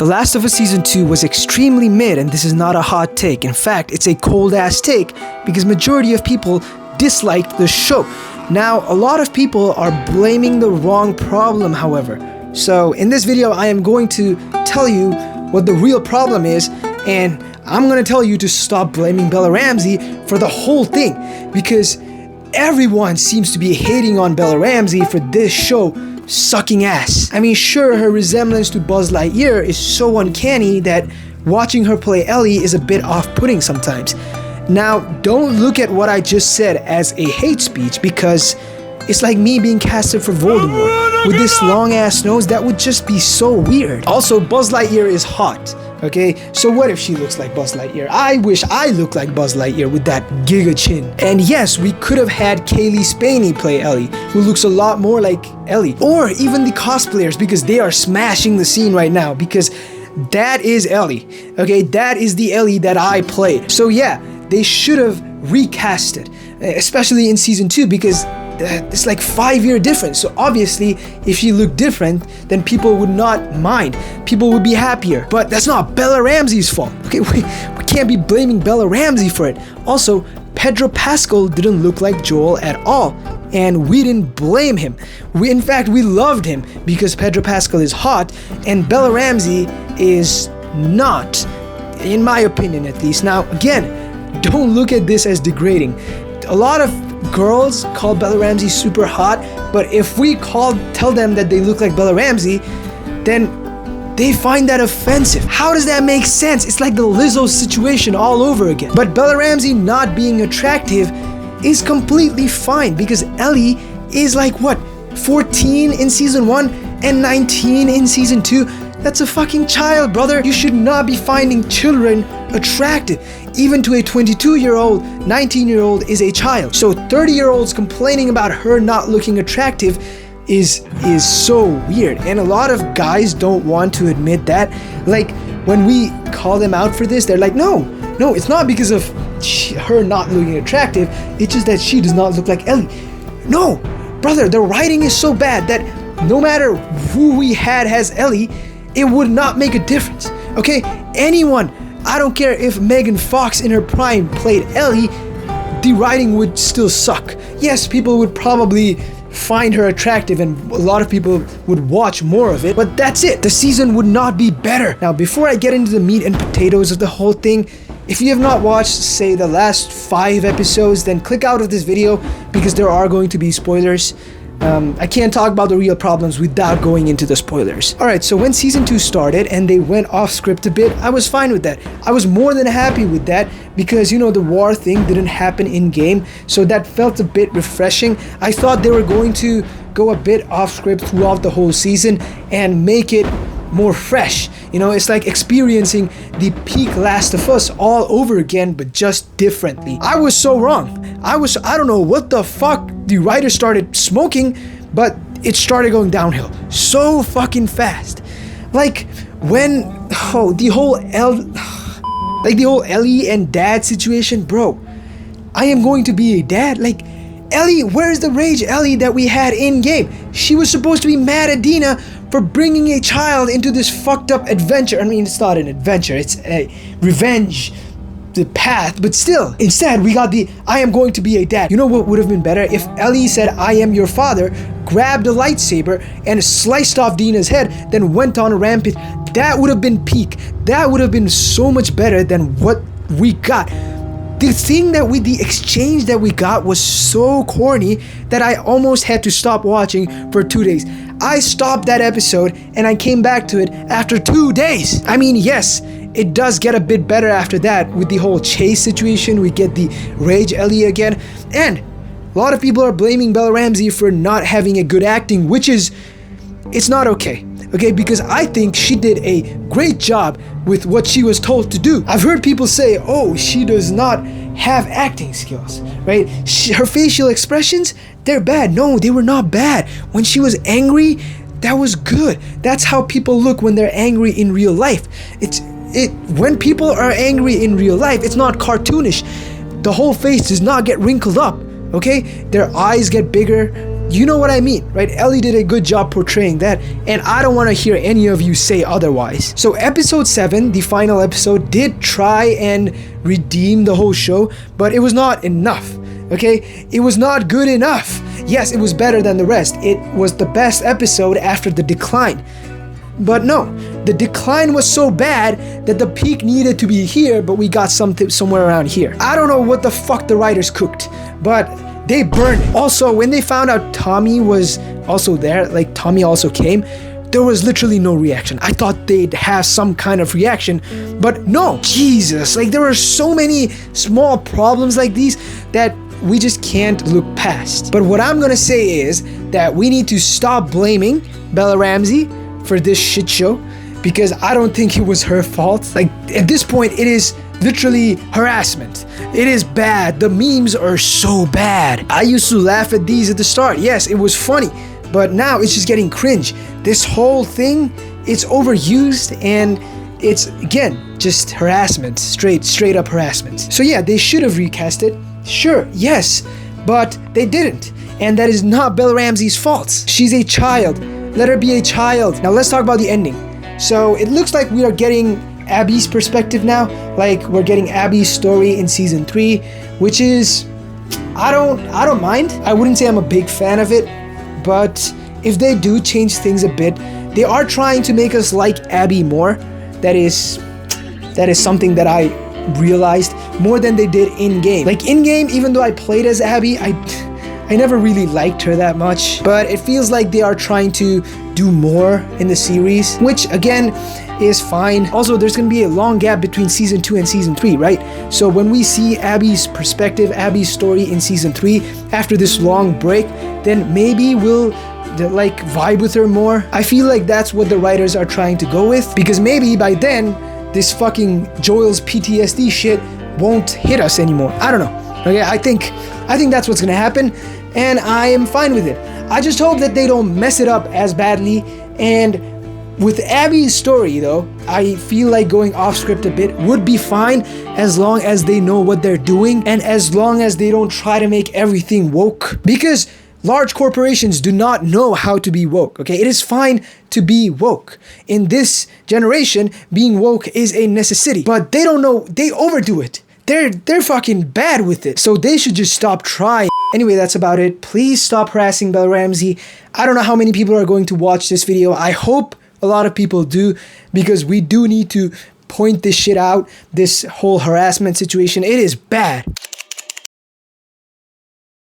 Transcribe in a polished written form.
The Last of Us Season 2 was extremely mid, and this is not a hot take. In fact, it's a cold ass take because majority of people disliked the show. Now, a lot of people are blaming the wrong problem, however. So in this video, I am going to tell you what the real problem is, and I'm going to tell you to stop blaming Bella Ramsey for the whole thing, because everyone seems to be hating on Bella Ramsey for this show sucking ass. I mean, sure, her resemblance to Buzz Lightyear is so uncanny that watching her play Ellie is a bit off-putting sometimes. Now, don't look at what I just said as a hate speech, because it's like me being casted for Voldemort. With this long-ass nose, that would just be so weird. Also, Buzz Lightyear is hot, okay? So what if she looks like Buzz Lightyear? I wish I looked like Buzz Lightyear with that giga chin. And yes, we could have had Kaylee Spaney play Ellie, who looks a lot more like Ellie. Or even the cosplayers, because they are smashing the scene right now, because that is Ellie, okay? That is the Ellie that I played. So yeah, they should have recast it, especially in season 2, because it's like 5-year difference. So obviously, if she looked different, then people would not mind. People would be happier. But that's not Bella Ramsey's fault. Okay, we can't be blaming Bella Ramsey for it. Also, Pedro Pascal didn't look like Joel at all, and we didn't blame him. In fact, we loved him because Pedro Pascal is hot and Bella Ramsey is not, in my opinion at least. Now, again, don't look at this as degrading. A lot of girls call Bella Ramsey super hot, but if we tell them that they look like Bella Ramsey, then they find that offensive. How does that make sense? It's like the Lizzo situation all over again. But Bella Ramsey not being attractive is completely fine, because Ellie is like, what, 14 in season 1 and 19 in season 2? That's a fucking child, brother. You should not be finding children attractive. Even to a 22-year-old, 19-year-old is a child. So 30-year-olds complaining about her not looking attractive is so weird. And a lot of guys don't want to admit that. Like, when we call them out for this, they're like, no, it's not because of her not looking attractive. It's just that she does not look like Ellie. No, brother, the writing is so bad that no matter who we had as Ellie, it would not make a difference, okay? Anyone, I don't care if Megan Fox in her prime played Ellie, the writing would still suck. Yes, people would probably find her attractive and a lot of people would watch more of it, but that's it. The season would not be better. Now, before I get into the meat and potatoes of the whole thing, if you have not watched, say, the last 5 episodes, then click out of this video because there are going to be spoilers. I can't talk about the real problems without going into the spoilers. Alright, so when season 2 started and they went off script a bit, I was fine with that. I was more than happy with that because, you know, the war thing didn't happen in game, so that felt a bit refreshing. I thought they were going to go a bit off script throughout the whole season and make it more fresh. You know, it's like experiencing the peak Last of Us all over again, but just differently. I was so wrong. I don't know what the fuck the writer started smoking, but it started going downhill so fucking fast. Like when the whole Ellie and dad situation, bro. I am going to be a dad. Like, Ellie, where's the rage Ellie that we had in game? She was supposed to be mad at Dina for bringing a child into this fucked up adventure. I mean, it's not an adventure, it's a revenge the path, but still. Instead, we got the I am going to be a dad. You know what would have been better? If Ellie said, I am your father, grabbed a lightsaber and sliced off Dina's head, then went on a rampage. That would have been peak. That would have been so much better than what we got. The exchange that we got was so corny that I almost had to stop watching for 2 days. I stopped that episode and I came back to it after 2 days. I mean, yes, it does get a bit better after that with the whole chase situation. We get the rage Ellie again. And a lot of people are blaming Bella Ramsey for not having a good acting, which is, it's not okay. Okay, because I think she did a great job with what she was told to do. I've heard people say, oh, she does not have acting skills, right? Her facial expressions, they're bad. No, they were not bad. When she was angry, that was good. That's how people look when they're angry in real life. When people are angry in real life, it's not cartoonish. The whole face does not get wrinkled up, okay? Their eyes get bigger, You know what I mean, right? Ellie did a good job portraying that, and I don't want to hear any of you say otherwise. So episode 7, the final episode, did try and redeem the whole show, but it was not enough. Okay, it was not good enough. Yes, it was better than the rest. It was the best episode after the decline. But no, the decline was so bad that the peak needed to be here, but we got something somewhere around here. I don't know what the fuck the writers cooked, but they burned it. Also, when they found out Tommy was also there, like Tommy also came, there was literally no reaction. I thought they'd have some kind of reaction, but no. Jesus, like there were so many small problems like these that we just can't look past. But what I'm gonna say is that we need to stop blaming Bella Ramsey for this shit show, because I don't think it was her fault. Like at this point, it is literally harassment. It is bad. The memes are so bad. I used to laugh at these at the start. Yes, it was funny, but now it's just getting cringe. This whole thing, it's overused, and it's again just harassment, straight up harassment. So yeah, they should have recast it. Sure, yes, but they didn't, and that is not Bella Ramsey's fault. She's a child. Let her be a child. Now let's talk about the ending. So it looks like we are getting Abby's perspective now. Like we're getting Abby's story in season 3, which is, I don't mind. I wouldn't say I'm a big fan of it, but if they do change things a bit, they are trying to make us like Abby more. That is something that I realized more than they did in game. Like in game, even though I played as Abby, I never really liked her that much, but it feels like they are trying to do more in the series, which again is fine. Also, there's gonna be a long gap between season 2 and season 3, right? So when we see Abby's perspective, Abby's story in season 3 after this long break, then maybe we'll like vibe with her more. I feel like that's what the writers are trying to go with, because maybe by then this fucking Joel's PTSD shit won't hit us anymore. I don't know. Okay, I think that's what's gonna happen, and I am fine with it. I just hope that they don't mess it up as badly. And with Abby's story though, I feel like going off script a bit would be fine, as long as they know what they're doing and as long as they don't try to make everything woke, because large corporations do not know how to be woke, okay? It is fine to be woke. In this generation, being woke is a necessity, but they don't know, they overdo it. They're fucking bad with it. So they should just stop trying. Anyway, that's about it. Please stop harassing Bella Ramsey. I don't know how many people are going to watch this video. I hope a lot of people do, because we do need to point this shit out, this whole harassment situation. It is bad.